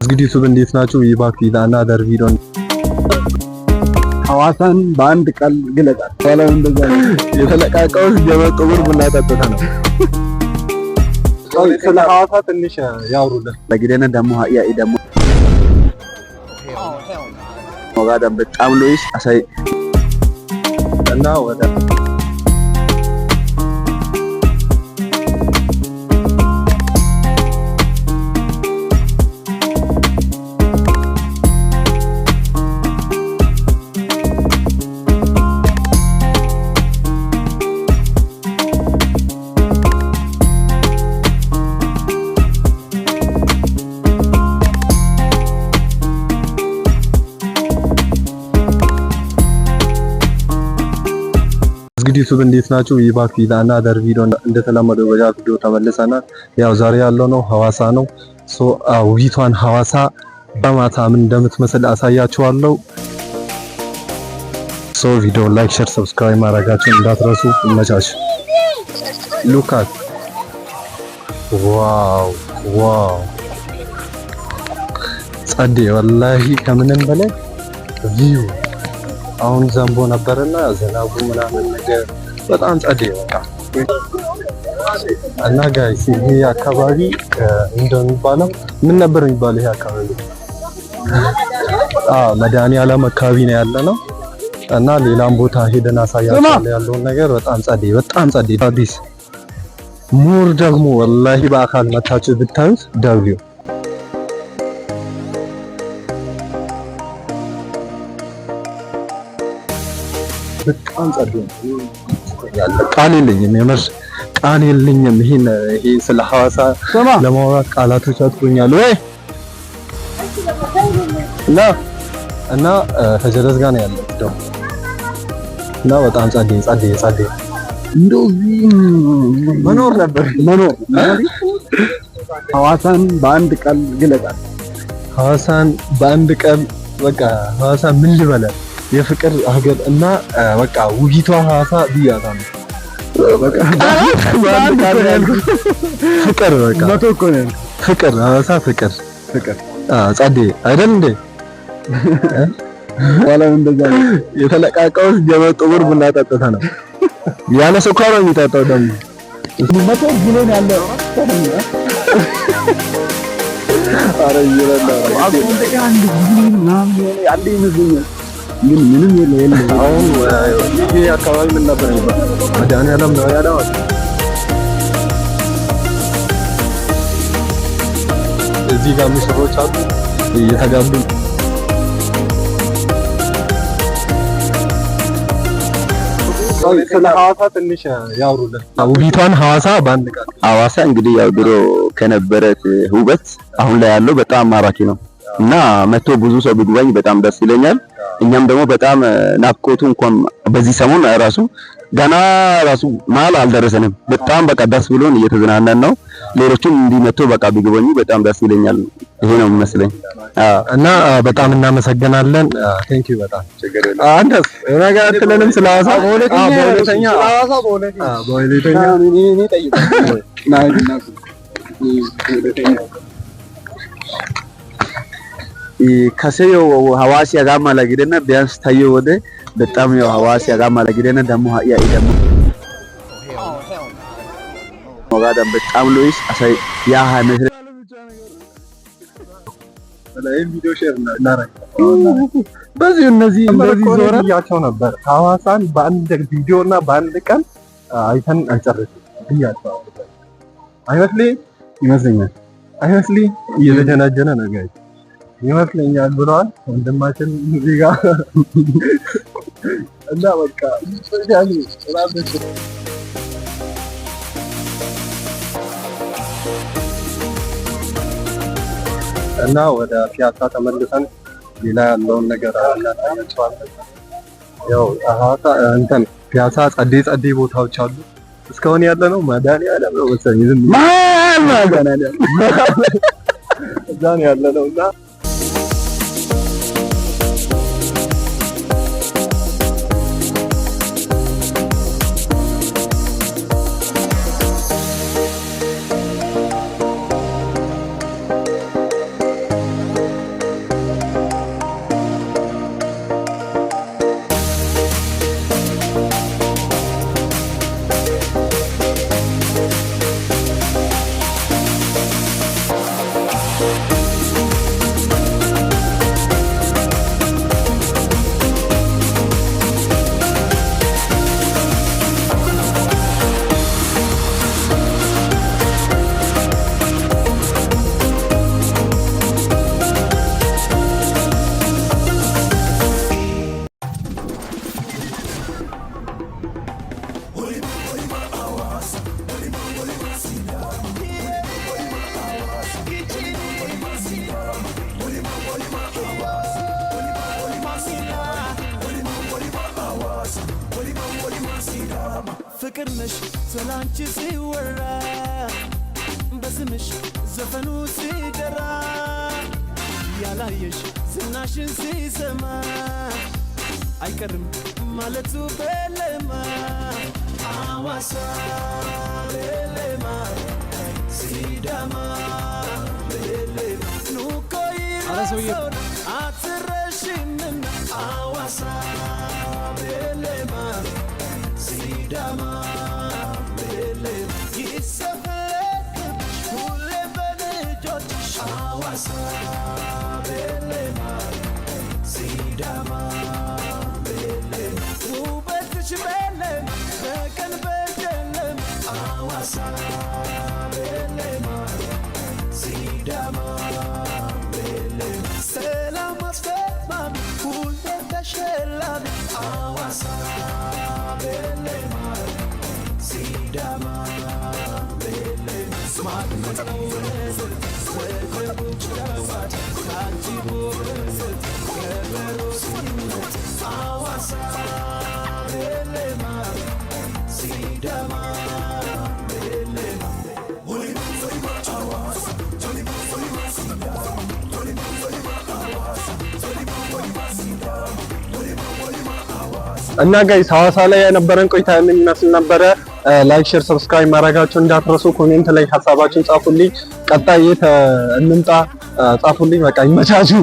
እንግዲህ ዩቲዩብ እንዴት ናችሁ? ይባክ ቪላና አናዘር ቪዲዮ ሐዋሳን በአንድ ቃል ግለጣት። ባላው እንደዛ የተለቃቀው ጀመር ጥቁር ቡና ጠጥታ ነው። ስለ ሐዋሳ ትንሽ ያውሩልን። ለግደነ ደሞ ያ ደሞ ወጋዳም በጣም ሎይስ አሳይ እና ወደ እንግዲህ ዩቲዩብ እንዴት ናችሁ? ይባክ ቪላና አናዘር ቪዲዮ እንደተለመደው በዛ ቪዲዮ ተመልሰናል። ያው ዛሬ ያለው ነው ሐዋሳ ነው። ውቢቷን ሐዋሳ በማታ ምን እንደምትመስል አሳያችኋለሁ። ቪዲዮ ላይክ፣ ሼር፣ ሰብስክራይብ ማድረጋችሁን እንዳትረሱ። ይመቻች። ሉካት ዋው ጸዴ ወላሂ ከምንም በላይ ቪው አሁን ዘንቦ ነበርና ዝናቡ ምናምን ነገር በጣም ጸዴ በቃ እና ጋይስ ይሄ አካባቢ እንደሚባለው ምን ነበር የሚባለው? ይሄ አካባቢ መድኃኒዓለም አካባቢ ነው ያለነው እና ሌላም ቦታ ሄደን አሳያችኋለሁ ያለውን ነገር። በጣም ጸዴ አዲስ ሙር ደግሞ ወላሂ በአካል መታችሁ ብታዩት ደብሊው በጣም ጸዴ ያለ ቃል የለኝም፣ የምር ቃል የለኝም። ይሄ ስለ ሐዋሳ ለማውራት ቃላቶች አጥቶኛል ወይ እና ከጀለስ ጋር ነው ያለው ደግሞ እና በጣም ጸዴ እንደዚህ መኖር ሐዋሳን በአንድ ቃል ግለጣት። ሐዋሳን በአንድ ቃል በቃ ሐዋሳ ምን ልበለ የፍቅር ሀገር እና በቃ ውቢቷ ሐዋሳ ብያታ ነው። በቃ ፍቅር በቃ መቶ እኮ ነው ፍቅር ሐዋሳ ፍቅር ጸዴ አይደል እንዴ? ባላው እንደዛ የተለቃቀው ጀመር ጥቁር ቡና ጠጥታ ነው። ያለ ስኳር ነው የሚጠጣው ደግሞ መቶ ጊሎን ያለው አረ ይረዳ አሁን እንደዚህ አንድ ጊሎን አንድ ይመስለኛል ግን ምንም የለም። አሁን ይሄ አካባቢ ምን ነበር ይባላል? መድኃኒዓለም ነው ያለው። እዚህ ጋር ሙሽሮች አሉ እየተጋቡ። ስለ ሐዋሳ ትንሽ ያውሩልን። ውቢቷን ሐዋሳ በአንድ ቃል። ሐዋሳ እንግዲህ ያው ድሮ ከነበረት ውበት አሁን ላይ ያለው በጣም ማራኪ ነው እና መቶ ብዙ ሰው ቢጎበኝ በጣም ደስ ይለኛል። እኛም ደግሞ በጣም ናፍቆቱ እንኳን በዚህ ሰሞን ገና መሀል አልደረሰንም። በጣም በቃ ደስ ብሎን እየተዝናናን ነው። ሌሎችም እንዲመጡ በቃ ቢጎበኙ በጣም ደስ ይለኛል። ይሄ ነው የሚመስለኝ እና በጣም እናመሰግናለን። ቴንኪው በጣም አንተስ ነገር አትለንም ስለ ሐዋሳ? በሁለተኛ እኔ ጠይቀው ከሰዮ ሐዋሲ ያጋማ ለግደና ቢያንስ ታየ ወደ በጣም ያው ሐዋሲ ያጋማ ለግደና ደሞ ያ ደሞ ወጋዳም በጣም ሎይስ አሳይ ያ ሀመት ቪዲዮ ሼር በዚህ እነዚህ ዞረን ያቸው ነበር። ሐዋሳን በአንድ ቪዲዮ እና በአንድ ቀን አይተን አንጨርስም ብያቸው ይመስለኛል እየተጀናጀነ ነው ጋር ይመስለኛል ብለዋል ወንድማችን እዚህ ጋር እና በቃ ስፔሻሊ ራበሽ እና ወደ ፒያሳ ተመልሰን ሌላ ያለውን ነገር እናያቸዋለን። ያው ሐዋሳ እንትን ፒያሳ ጸዴ ቦታዎች አሉ። እስካሁን ያለ ነው መድኃኒዓለም ነው መሰለኝ ዝም መድኃኒዓለም እዛ ነው ያለ ነው እና ፍቅር ነሽ ስላንቺ ሲወራ በስምሽ ዘፈኑ ሲደራ ያላየሽ ዝናሽን ሲሰማ አይቀርም ማለቱ በለማ አዋሳ በለማ ሲዳማ በለማ ኑኮይ አትረሽንም አዋሳ በለማ ሲዳማ በለማ ይሰፈለክብሽ ሁሌ በልጆችሽ አዋሳ በለማ ሲዳማ በለማ ውበትሽ በለማ በቀን በጨለማ አዋሳ በለማ ሲዳማ በለማ ሰላም አስፈማሚ ሁሌ ተሸላሚ አዋሳ በለማ ሲዳማ በለማ ስማት ወዘት ወገቦች ዳዋት ታጅቦ በዘት ከበሮ ሲመት አዋሳ በለማ ሲዳማ በለማ እና ጋይስ ሐዋሳ ላይ የነበረን ቆይታ ምን ይመስል ነበረ? ላይክ፣ ሼር፣ ሰብስክራይብ ማድረጋችሁን እንዳትረሱ። ኮሜንት ላይ ሐሳባችሁን ጻፉልኝ። ቀጣይ እንምጣ ጻፉልኝ። በቃ ይመቻችሁ።